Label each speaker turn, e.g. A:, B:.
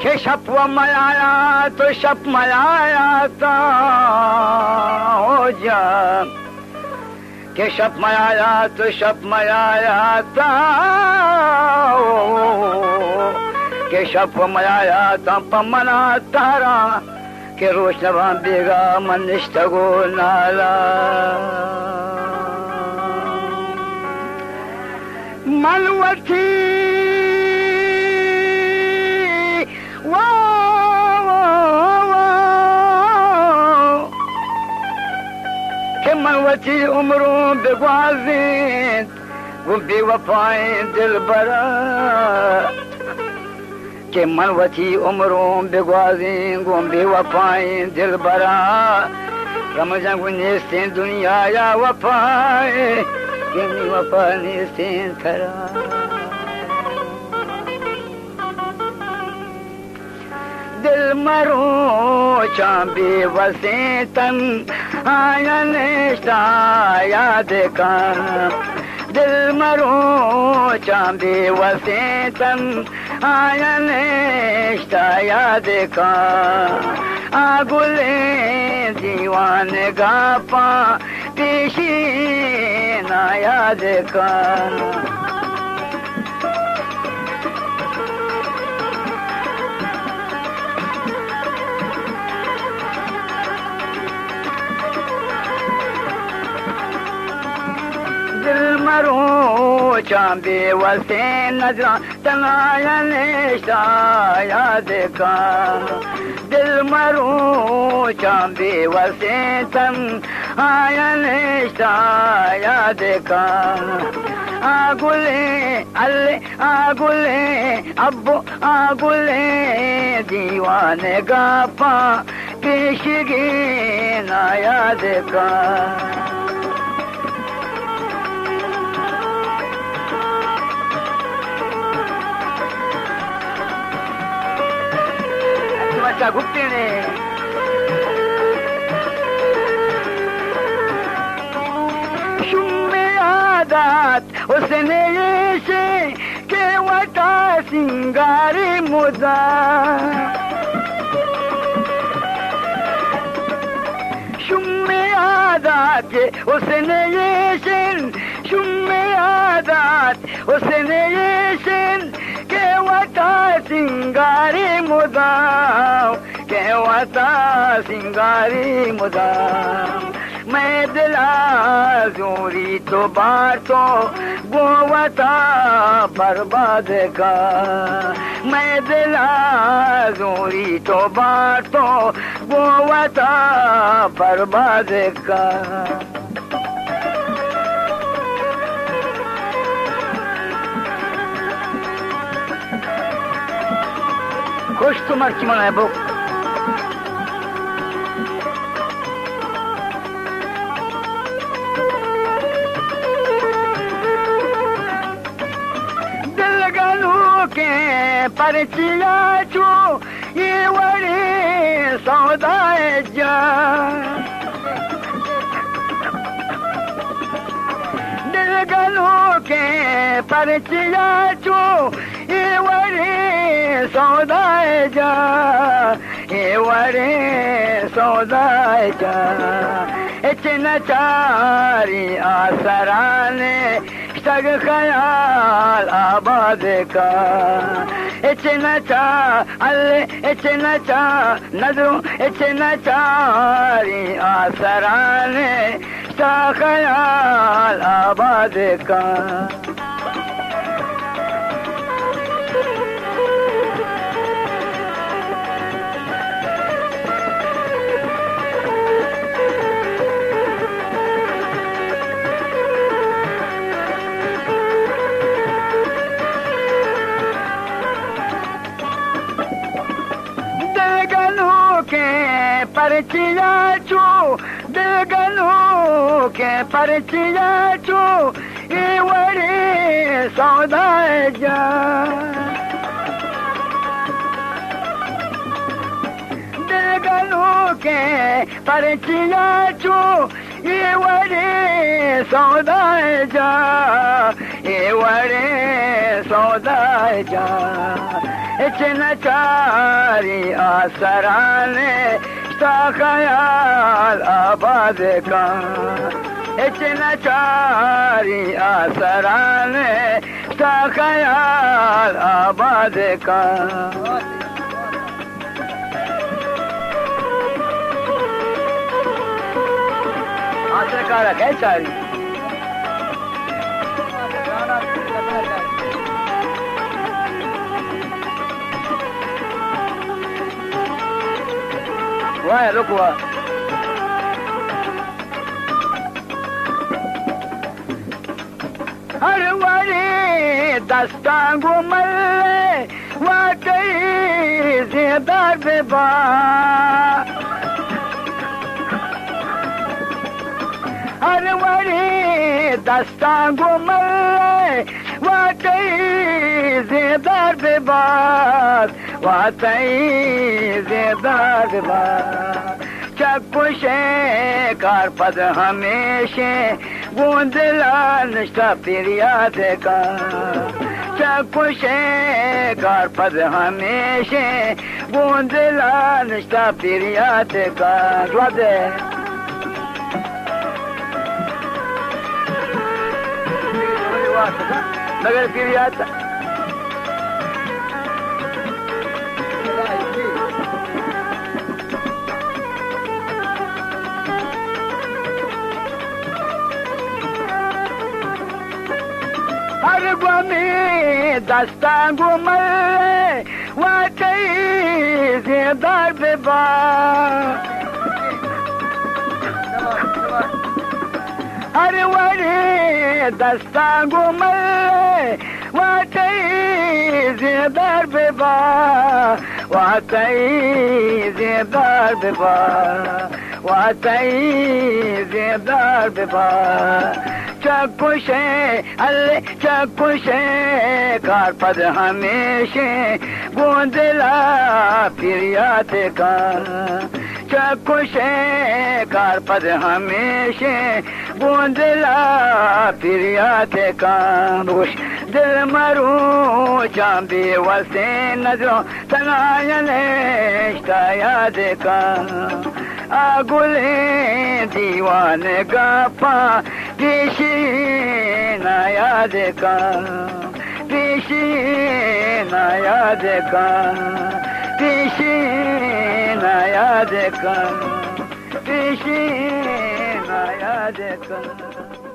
A: के शप मयाया तो शप मयाया था हो जा के शप मयाया तो शप मयाया था के शप मयाया था पमना तारा के रोशनवा बेगा मनिष्ठगो नाला मनवती के मनवती उम्रों बेगवाज़ें वो बेवफाएं दिल बरा के मनवती उम्रों बेगवाज़ें वो बेवफाएं दिल बरा रमज़ान गुनेस्ते दुनिया या वफाए के वफा नेस्ते खरा दिल मरो चांबे वसे तन आयन याद का दिल मरो चांबे वसे तन आयन याद का आगुले दीवान गापा पेशी ना याद का दिल मरो चांबे वसे नजरा तनायन याद का दिल मरो चांबे वसे तन आयन याद का आगुले अल्ले आगुले अब्बो आगुले दीवान गापा पेशगी ना याद का घुटते ने शुम्मे आदात उसने ये से के वटा सिंगारी मुदा शुम्मे आदात उसने ये से शुम्मे आदात उसने ये से के वटा सिंगारी मुदा के वटा सिंगारी मुदा मैं दिला जोरी तो बातो गोवता बर्बाद का मैं दिला जोरी तो बातो गोवता बर्बाद का खुश तुम्हार की मना है बो दिल गलू के परचिया चो ये वड़े सौदाए जा दिल गलू के परचिया चो ये वड़े सौदाए जा ये वड़े सौदाए जा इतना चारी आसराने सग ख्याल आबाद का इतना चा अल्ले इतना चा नजरों इतना चारी आसराने सग ख्याल आबाद का परचिया चो दिलगनों के परचिया चो ये वड़े सौदाए जा दिलगनों के परचिया चो ये वड़े सौदाए जा वड़े सौदाजा चिनचारी आसराने ख्याल आबाद का चिनचारी आसराने ख्याल आबाद का कारक है चारी वाह रुकवा हर वारी दस्ता घुमल वाकई ज़िंदार बेबा हर वारी दस्ता घुमल वाकई ज़िंदार बेबाद वाकई ज़िंदार बेबाद चकुशे कारपद हमेशे बूंदला निष्ठा फिरियाद का चकुशे कारपद हमेशे बूंदला निष्ठा फिरियाद का द्वादे मगर फिरियाद हर गुमी दस्ता घुमल वाकई ज़िंदार बेबा हर वड़े दस्ता घुमल वाकई ज़िंदार बेबा वाकई ज़िंदार बेबा वाकई ज़िंदार बेबा चकुशे अल्ले चकुशे कारपद हमेशे बूंदला फिरियाद का चकुशे कारपद हमेशे बूंदला फिरियाद का दिल मरू चांबी वसे नजरों तनायने याद का आगुले दीवान गापा दिशी याद का दिशी याद का दिशी याद का दिशी याद का